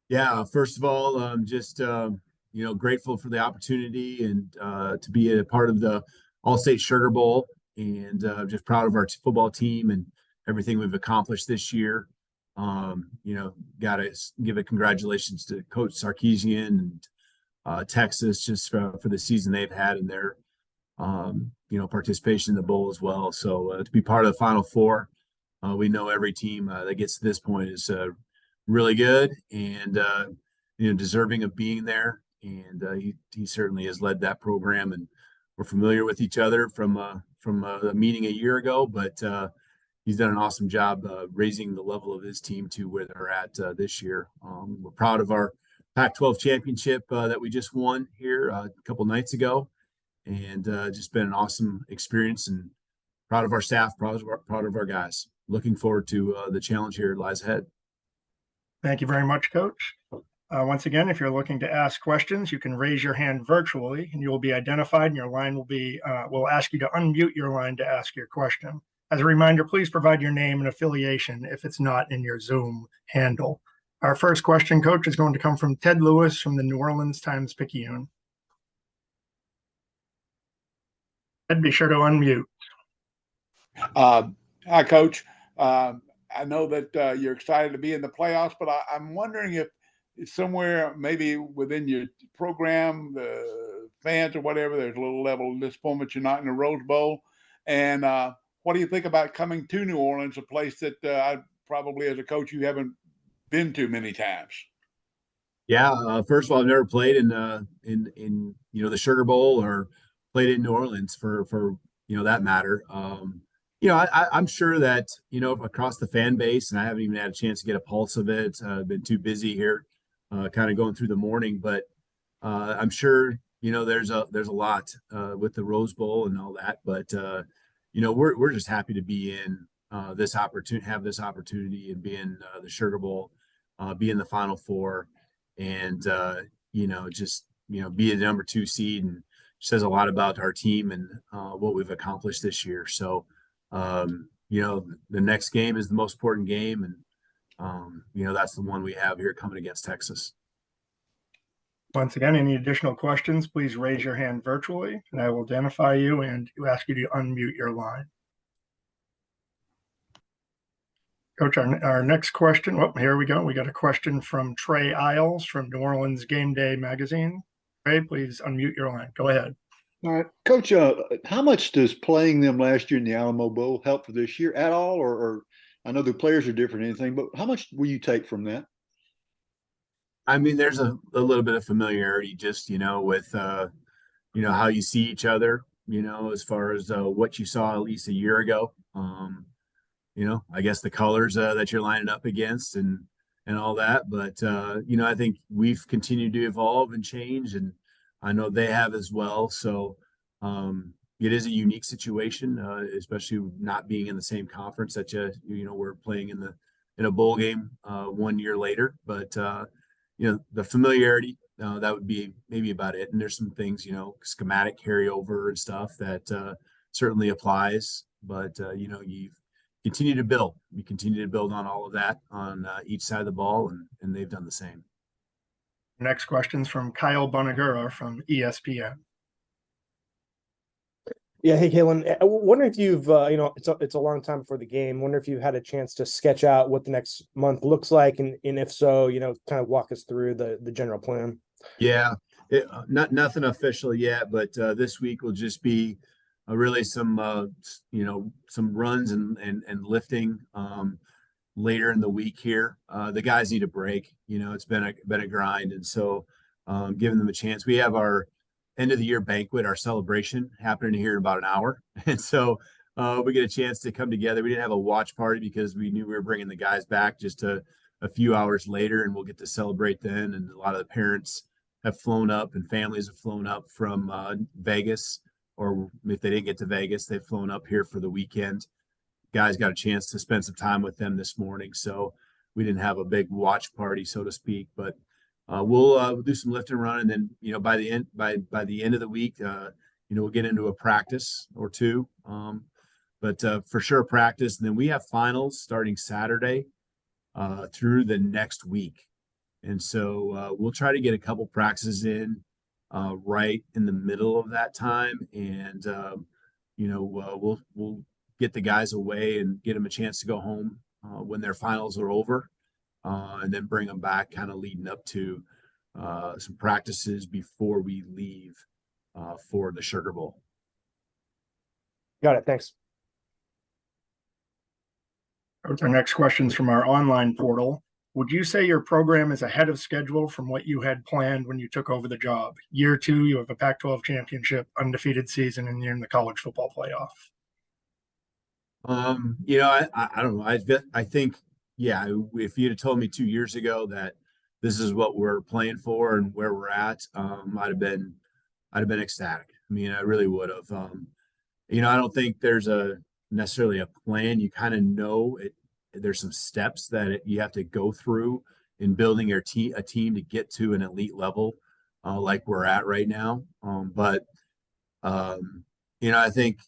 Yeah, first of all, just grateful for the opportunity and to be a part of the All-State Sugar Bowl, and just proud of our football team and everything we've accomplished this year. Got to give a congratulations to Coach Sarkisian and Texas just for the season they've had in their participation in the bowl as well. So to be part of the Final Four, we know every team that gets to this point is really good and deserving of being there. And he certainly has led that program, and we're familiar with each other from a meeting a year ago. But he's done an awesome job raising the level of his team to where they're at this year. We're proud of our Pac-12 championship that we just won here a couple nights ago, and just been an awesome experience. And proud of our staff, proud of our guys. Looking forward to the challenge here lies ahead. Thank you very much, Coach. Once again, if you're looking to ask questions, you can raise your hand virtually, and you will be identified, and your line will ask you to unmute your line to ask your question. As a reminder, please provide your name and affiliation if it's not in your Zoom handle. Our first question, Coach, is going to come from Ted Lewis from the New Orleans Times-Picayune. Ted, be sure to unmute. Hi, Coach. I know that you're excited to be in the playoffs, but I'm wondering if somewhere maybe within your program, the fans or whatever, there's a little level of disappointment you're not in the Rose Bowl. And what do you think about coming to New Orleans, a place that I probably as a coach you haven't been to many times? Yeah, first of all, I've never played in the Sugar Bowl or played in New Orleans for that matter. I'm sure that across the fan base, and I haven't even had a chance to get a pulse of it. I've been too busy here, kind of going through the morning, but I'm sure there's a lot with the Rose Bowl and all that. But we're just happy to be in have this opportunity and be in the Sugar Bowl, be in the Final Four, and just be the number 2 seed, and says a lot about our team and what we've accomplished this year. So the next game is the most important game, and that's the one we have here coming against Texas. Once again, any additional questions, please raise your hand virtually, and I will identify you and ask you to unmute your line. Coach, our next question. Oh, here we go. We got a question from Trey Isles from New Orleans Game Day Magazine. Trey, please unmute your line. Go ahead. All right, Coach, how much does playing them last year in the Alamo Bowl help for this year at all? Or I know the players are different and anything, but how much will you take from that? I mean, there's a little bit of familiarity just, with, how you see each other, as far as what you saw at least a year ago. I guess the colors that you're lining up against and all that. But, I think we've continued to evolve and change, and I know they have as well. So it is a unique situation, especially not being in the same conference that we're playing in a bowl game 1 year later. But the familiarity, that would be maybe about it. And there's some things, schematic carryover and stuff that certainly applies. But you continue to build. You continue to build on all of that on each side of the ball, and they've done the same. Next question's from Kyle Bonagura from ESPN. Yeah, hey, Kalen. I wonder if you've, it's a long time before the game. Wonder if you've had a chance to sketch out what the next month looks like, and if so, kind of walk us through the general plan. Yeah, nothing official yet, but this week will just be really some runs and lifting later in the week here. The guys need a break. It's been a grind, and so giving them a chance. We have our end of the year banquet, our celebration, happening here in about an hour, and so we get a chance to come together. We didn't have a watch party because we knew we were bringing the guys back just a few hours later, and we'll get to celebrate then. And a lot of the parents have flown up, and families have flown up from Vegas, or if they didn't get to Vegas, they've flown up here for the weekend. Guys got a chance to spend some time with them this morning, so we didn't have a big watch party, so to speak. But we'll do some lift and run, and then by the end of the week, we'll get into a practice or two. But for sure practice, and then we have finals starting Saturday through the next week. And so we'll try to get a couple practices in right in the middle of that time. And, we'll get the guys away and get them a chance to go home when their finals are over, and then bring them back kind of leading up to some practices before we leave for the Sugar Bowl. Got it. Thanks. Our next question's from our online portal. Would you say your program is ahead of schedule from what you had planned when you took over the job? Year 2, you have a Pac-12 championship, undefeated season, and you're in the college football playoff. I don't know. I think, yeah, if you'd have told me 2 years ago that this is what we're playing for and where we're at, I'd have been ecstatic. I mean, I really would have. I don't think there's necessarily a plan. You kind of know it. There's some steps that you have to go through in building a team to get to an elite level, like we're at right now. I think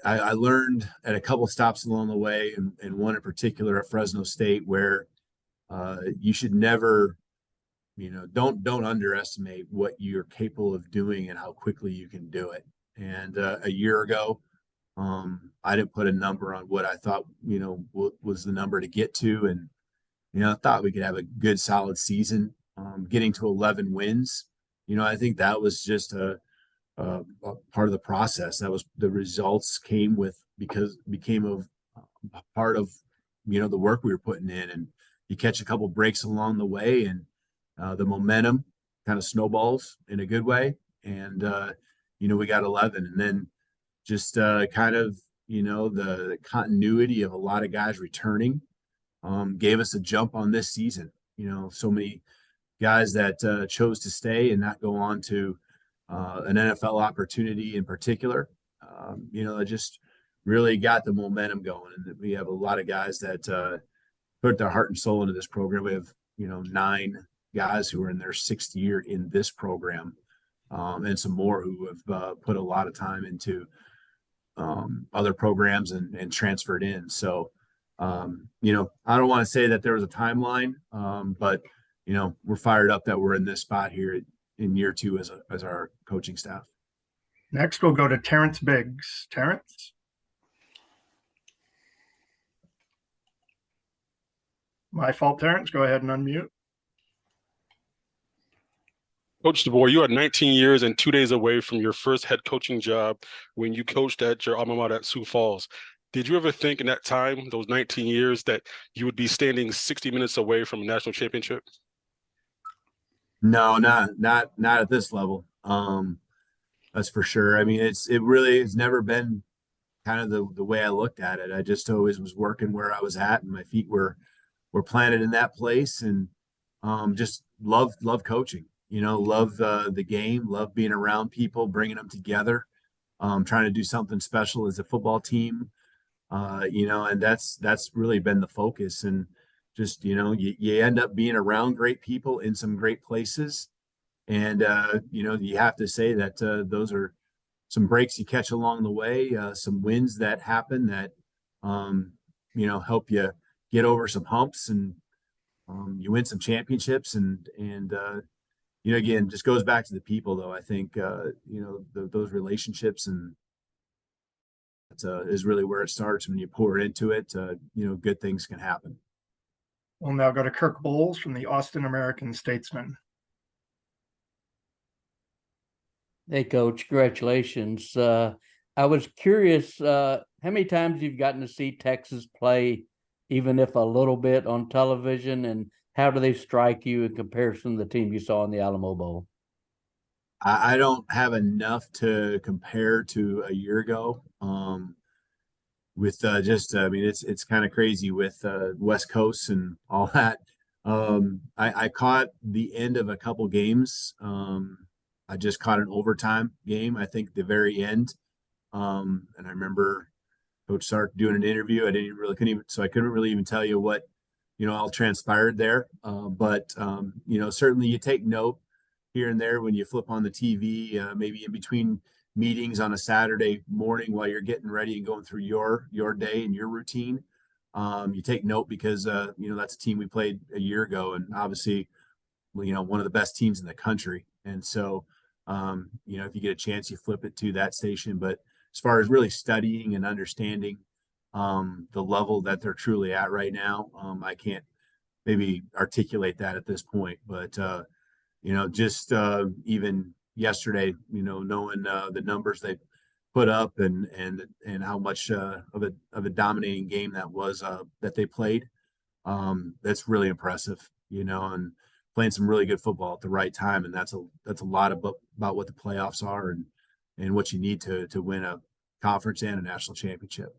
I learned at a couple stops along the way, and one in particular at Fresno State, where you should never, don't underestimate what you're capable of doing and how quickly you can do it. And a year ago, I didn't put a number on what I thought, what was the number to get to. And, I thought we could have a good solid season. Getting to 11 wins, I think that was just a part of the process. That was the results became a part of, the work we were putting in. And you catch a couple breaks along the way, and the momentum kind of snowballs in a good way. And, we got 11, and then just kind of, the continuity of a lot of guys returning gave us a jump on this season. So many guys that chose to stay and not go on to an NFL opportunity in particular. It just really got the momentum going. And we have a lot of guys that put their heart and soul into this program. We have, 9 guys who are in their 6th year in this program, and some more who have put a lot of time into other programs and transferred in. So, I don't want to say that there was a timeline, but, we're fired up that we're in this spot here in year 2 as our coaching staff. Next, we'll go to Terrence Biggs. Terrence? My fault, Terrence. Go ahead and unmute. Coach DeBoer, you are 19 years and 2 days away from your first head coaching job when you coached at your alma mater at Sioux Falls. Did you ever think in that time, those 19 years, that you would be standing 60 minutes away from a national championship? No, not at this level. That's for sure. I mean, it really has never been kind of the way I looked at it. I just always was working where I was at, and my feet were planted in that place, and just love coaching. Love the game, love being around people, bringing them together, trying to do something special as a football team. And that's really been the focus. And just, you end up being around great people in some great places. And, you have to say that those are some breaks you catch along the way, some wins that happen that, help you get over some humps, and you win some championships. And again, just goes back to the people, though. I think, those relationships, and is really where it starts. When you pour into it, good things can happen. We'll now go to Kirk Bowles from the Austin American-Statesman. Hey, Coach, congratulations. I was curious, how many times you've gotten to see Texas play, even if a little bit, on television, and how do they strike you in comparison to the team you saw in the Alamo Bowl? I don't have enough to compare to a year ago. With it's kind of crazy with West Coast and all that. I caught the end of a couple games. I just caught an overtime game, I think, the very end. And I remember Coach Sark doing an interview. I couldn't really even tell you what, all transpired there. But certainly you take note here and there when you flip on the TV, maybe in between meetings on a Saturday morning while you're getting ready and going through your day and your routine. You take note because, that's a team we played a year ago, and obviously, one of the best teams in the country. And so, if you get a chance, you flip it to that station. But as far as really studying and understanding the level that they're truly at right now, I can't maybe articulate that at this point. But, just even yesterday, knowing the numbers they put up and how much of a dominating game that was that they played, that's really impressive, and playing some really good football at the right time. And that's a lot about what the playoffs are and what you need to win a conference and a national championship.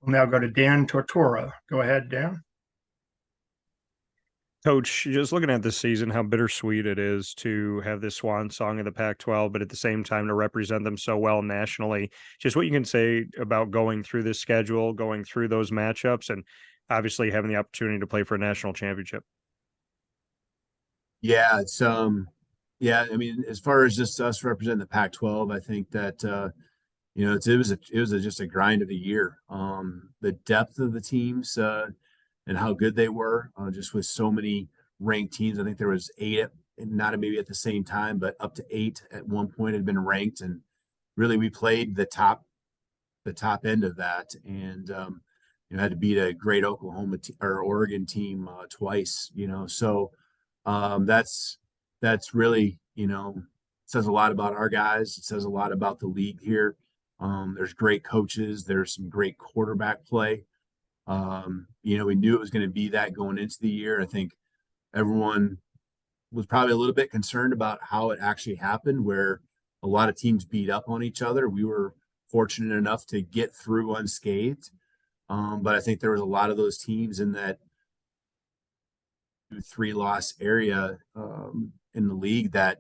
We'll now go to Dan Tortora. Go ahead, Dan. Coach, just looking at this season, how bittersweet it is to have this swan song of the Pac-12, but at the same time to represent them so well nationally. Just what you can say about going through this schedule, going through those matchups, and obviously having the opportunity to play for a national championship. Yeah, it's yeah, I mean, as far as just us representing the Pac-12, I think that it was just a grind of a year. The depth of the teams and how good they were, just with so many ranked teams. I think there was 8, not maybe at the same time, but up to 8 at one point had been ranked, and really we played the top end of that, and had to beat a great Oklahoma or Oregon team twice. So that's really says a lot about our guys. It says a lot about the league here. There's great coaches. There's some great quarterback play. We knew it was going to be that going into the year. I think everyone was probably a little bit concerned about how it actually happened, where a lot of teams beat up on each other. We were fortunate enough to get through unscathed. But I think there was a lot of those teams in that 3-loss area in the league that,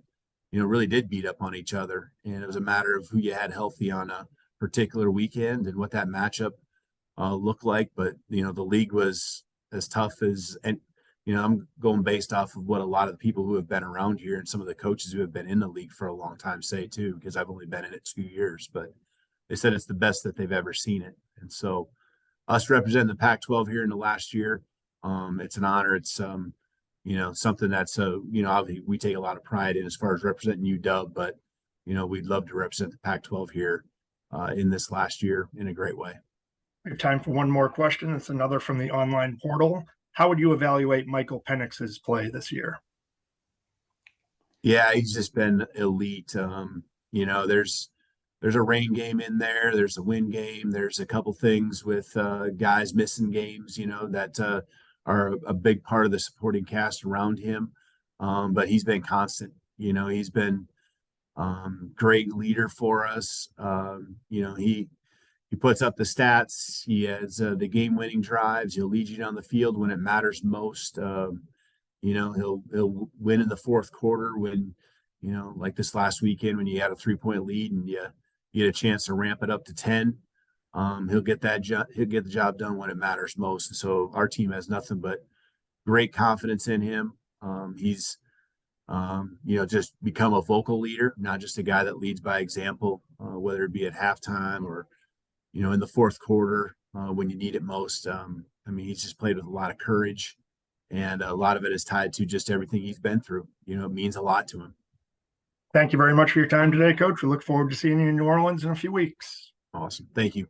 really did beat up on each other. And it was a matter of who you had healthy on a particular weekend and what that matchup looked like. But, the league was as tough as, and, I'm going based off of what a lot of the people who have been around here and some of the coaches who have been in the league for a long time say too, because I've only been in it 2 years, but they said it's the best that they've ever seen it. And so us representing the Pac-12 here in the last year, it's an honor. It's, something that's, obviously we take a lot of pride in as far as representing UW, but, we'd love to represent the Pac-12 here in this last year in a great way. We have time for one more question. It's another from the online portal. How would you evaluate Michael Penix's play this year? Yeah, he's just been elite. There's a rain game in there. There's a wind game. There's a couple things with guys missing games, that are a big part of the supporting cast around him. But he's been constant. He's been great leader for us. He puts up the stats. He has the game-winning drives. He'll lead you down the field when it matters most. He'll win in the fourth quarter when, like this last weekend when you had a 3-point lead and you get a chance to ramp it up to 10. He'll get the job done when it matters most. And so our team has nothing but great confidence in him. He's just become a vocal leader, not just a guy that leads by example, whether it be at halftime or in the fourth quarter when you need it most. He's just played with a lot of courage, and a lot of it is tied to just everything he's been through. It means a lot to him. Thank you very much for your time today, Coach. We look forward to seeing you in New Orleans in a few weeks. Awesome. Thank you.